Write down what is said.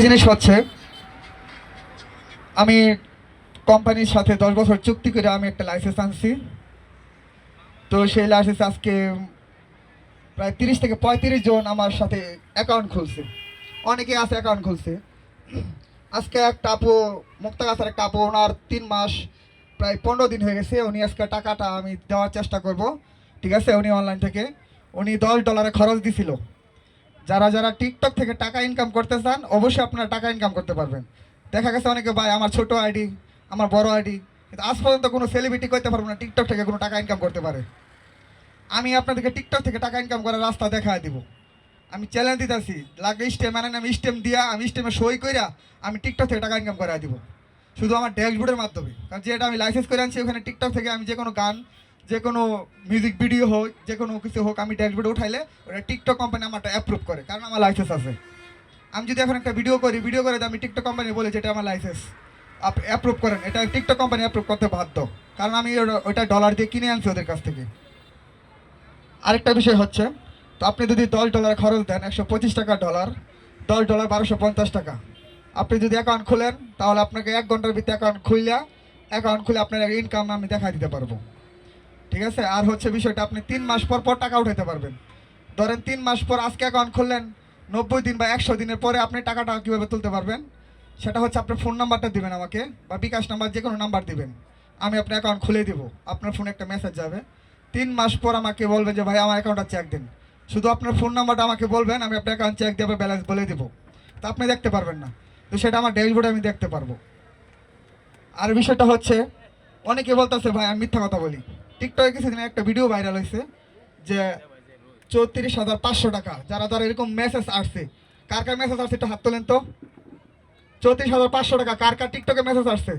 জিনিস হচ্ছে আমি কোম্পানির সাথে 10 বছর চুক্তি করে আমি একটা লাইসেন্স আনছি। তো সেই লাইসেন্স আজকে প্রায় 30 থেকে 35 জন আমার সাথে অ্যাকাউন্ট খুলছে। অনেকে আছে অ্যাকাউন্ট খুলছে। আজকে একটা আপু, মুক্তাগাছার একটা আপু, ওনার 3 মাস প্রায় 15 দিন হয়ে গেছে। উনি আজকে টাকাটা আমি দেওয়ার চেষ্টা করব, ঠিক আছে? উনি অনলাইন থেকে উনি $10 খরচ দিছিল। যারা যারা টিকটক থেকে টাকা ইনকাম করতে চান অবশ্যই আপনারা টাকা ইনকাম করতে পারবেন। দেখা গেছে অনেকে ভাই আমার ছোট আইডি, আমার বড় আইডি, কিন্তু আজ পর্যন্ত কোনো সেলিব্রিটি করতে পারবো না টিকটক থেকে কোনো টাকা ইনকাম করতে পারে। আমি আপনাদেরকে টিকটক থেকে টাকা ইনকাম করার রাস্তা দেখায় দিব। আমি চ্যালেঞ্জ দিতেছি, লাগে স্টেম মানে আমি স্টেম দিয়া, আমি স্টেমে সই কইরা আমি টিকটক থেকে টাকা ইনকাম করাই দিব, শুধু আমার ড্যাশবোর্ডের মাধ্যমে। কারণ যেটা আমি লাইসেন্স করে আনছি ওখানে টিকটক থেকে আমি যে কোনো গান, যে কোনো মিউজিক ভিডিও হোক, যে কোনো কিছু হোক, আমি ড্যাশবোর্ডে উঠাইলে ওটা টিকটক কোম্পানি আমারটা অ্যাপ্রুভ করে, কারণ আমার লাইসেন্স আছে। আমি যদি এখন একটা ভিডিও করি, ভিডিও করে আমি টিকটক কোম্পানি বলে যে এটা আমার লাইসেন্স, আপনি অ্যাপ্রুভ করেন, এটা টিকটক কোম্পানি অ্যাপ্রুভ করতে বাধ্য, কারণ আমি ওইটা ডলার দিয়ে কিনে আনছি ওদের কাছ থেকে। আরেকটা বিষয় হচ্ছে, তো আপনি যদি $10 খরচ দেন, $125 ডলার, $10 1250 টাকা। আপনি যদি অ্যাকাউন্ট খুলেন তাহলে আপনাকে 1 ঘন্টার ভিতরে অ্যাকাউন্ট খুলে আপনার ইনকাম আমি দেখা দিতে পারবো, ঠিক আছে? আর হচ্ছে বিষয়টা, আপনি 3 মাস পর পর টাকা উঠাইতে পারবেন। ধরেন 3 মাস পর আজকে অ্যাকাউন্ট খুললেন, 90 দিন বা 100 দিনের পরে আপনি টাকাটা কীভাবে তুলতে পারবেন সেটা হচ্ছে, আপনার ফোন নাম্বারটা দিবেন আমাকে, বা বিকাশ নাম্বার, যে কোনো নাম্বার দিবেন, আমি আপনার অ্যাকাউন্ট খুলে দিব। আপনার ফোনে একটা মেসেজ যাবে, 3 মাস পর আমাকে বলবেন যে ভাই আমার অ্যাকাউন্টটা চেক দিন। শুধু আপনার ফোন নাম্বারটা আমাকে বলবেন, আমি আপনার অ্যাকাউন্ট চেক দিয়ে ব্যালেন্স বলে দিব। তো আপনি দেখতে পারবেন না, তো সেটা আমার ড্যাশবোর্ডে আমি দেখতে পারবো। আর বিষয়টা হচ্ছে, অনেকে বলতেছে ভাই আমি মিথ্যা কথা বলি। টিকটকে কিছুদিন একটা ভিডিও ভাইরাল হয়েছে যে 34,500 টাকা, যারা যারা এরকম মেসেজ আসছে, কার কার মেসেজ আসছে একটু হাত তোলেন তো। 34,500 টাকা কার কার টিকটকে মেসেজ আসছে?